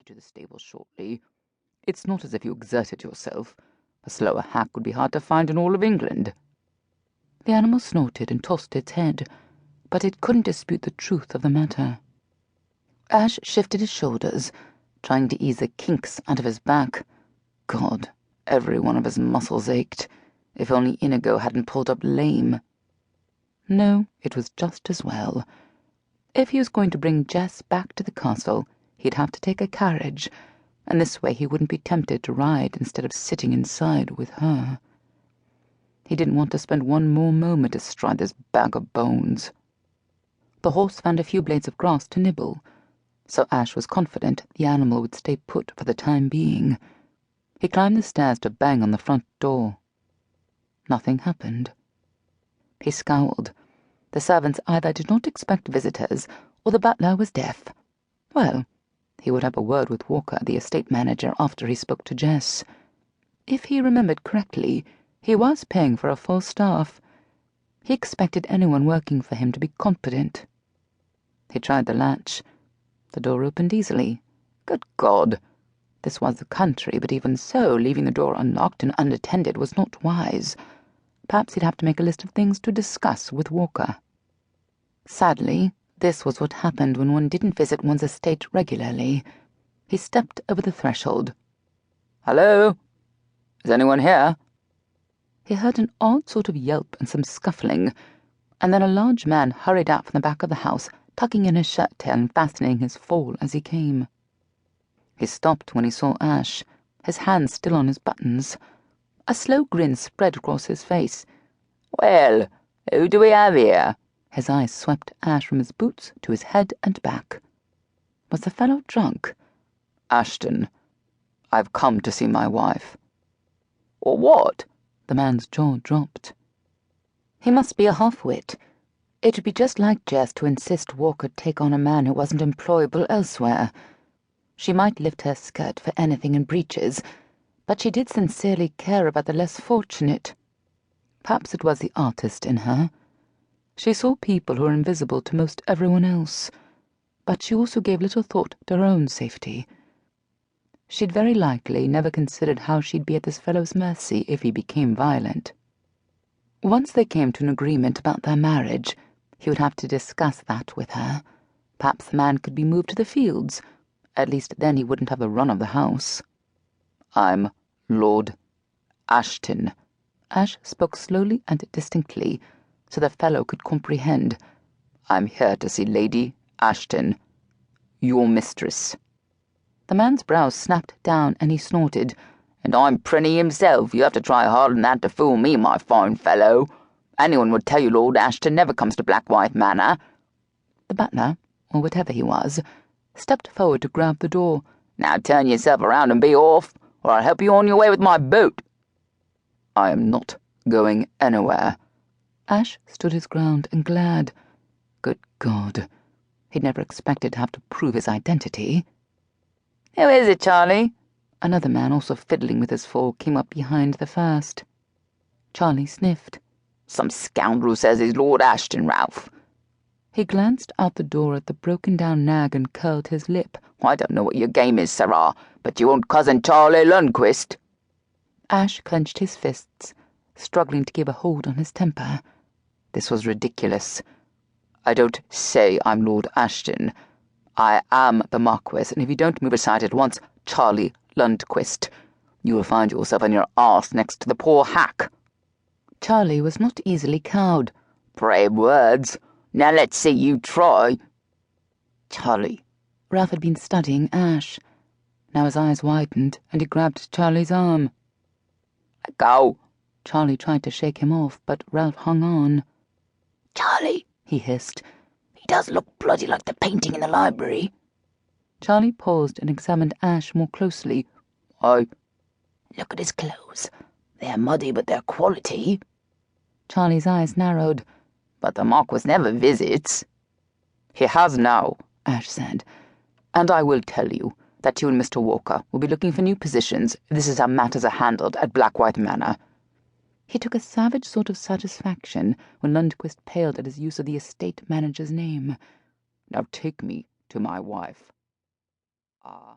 to the stable shortly. It's not as if you exerted yourself. A slower hack would be hard to find in all of England." The animal snorted and tossed its head, but it couldn't dispute the truth of the matter. Ash shifted his shoulders, trying to ease the kinks out of his back. God, every one of his muscles ached. If only Inigo hadn't pulled up lame. No, it was just as well. If he was going to bring Jess back to the castle, he'd have to take a carriage, and this way he wouldn't be tempted to ride instead of sitting inside with her. He didn't want to spend one more moment astride this bag of bones. The horse found a few blades of grass to nibble, so Ash was confident the animal would stay put for the time being. He climbed the stairs to bang on the front door. Nothing happened. He scowled. The servants either did not expect visitors, or the butler was deaf. Well, he would have a word with Walker, the estate manager, after he spoke to Jess. If he remembered correctly, he was paying for a full staff. He expected anyone working for him to be competent. He tried the latch. The door opened easily. Good God! This was the country, but even so, leaving the door unlocked and unattended was not wise. Perhaps he'd have to make a list of things to discuss with Walker. Sadly, this was what happened when one didn't visit one's estate regularly. He stepped over the threshold. "Hello? Is anyone here?" He heard an odd sort of yelp and some scuffling, and then a large man hurried out from the back of the house, tucking in his shirt tail and fastening his fall as he came. He stopped when he saw Ash, his hands still on his buttons. A slow grin spread across his face. "Well, who do we have here?" His eyes swept Ash from his boots to his head and back. Was the fellow drunk? "Ashton, I've come to see my wife." "Or what?" The man's jaw dropped. He must be a half-wit. It would be just like Jess to insist Walker take on a man who wasn't employable elsewhere. She might lift her skirt for anything in breeches, but she did sincerely care about the less fortunate. Perhaps it was the artist in her. She saw people who were invisible to most everyone else, but she also gave little thought to her own safety. She'd very likely never considered how she'd be at this fellow's mercy if he became violent. Once they came to an agreement about their marriage, he would have to discuss that with her. Perhaps the man could be moved to the fields. At least then he wouldn't have the run of the house. "I'm Lord Ashton." Ash spoke slowly and distinctly, so the fellow could comprehend. "I'm here to see Lady Ashton, your mistress." The man's brows snapped down and he snorted. "And I'm Prinny himself. You have to try harder than that to fool me, my fine fellow. Anyone would tell you Lord Ashton never comes to Blackwhite Manor." The butler, or whatever he was, stepped forward to grab the door. "Now turn yourself around and be off, or I'll help you on your way with my boot." "I am not going anywhere." Ash stood his ground and glared. Good God. He'd never expected to have to prove his identity. "Who is it, Charlie?" Another man, also fiddling with his fall, came up behind the first. Charlie sniffed. "Some scoundrel says he's Lord Ashton, Ralph." He glanced out the door at the broken-down nag and curled his lip. "I don't know what your game is, sirrah, but you won't cousin Charlie Lundquist." Ash clenched his fists, struggling to keep a hold on his temper. This was ridiculous. "I don't say I'm Lord Ashton. I am the Marquis, and if you don't move aside at once, Charlie Lundquist, you will find yourself on your arse next to the poor hack." Charlie was not easily cowed. "Brave words. Now let's see you try." "Charlie." Ralph had been studying Ash. Now his eyes widened, and he grabbed Charlie's arm. "Let go." Charlie tried to shake him off, but Ralph hung on. "Charlie," he hissed. "He does look bloody like the painting in the library." Charlie paused and examined Ash more closely. "I—" "Look at his clothes. They're muddy, but they're quality." Charlie's eyes narrowed. "But the Marquis never visits." "He has now," Ash said. "And I will tell you that you and Mr. Walker will be looking for new positions if this is how matters are handled at Blackwhite Manor." He took a savage sort of satisfaction when Lundquist paled at his use of the estate manager's name. "Now take me to my wife." "Ah."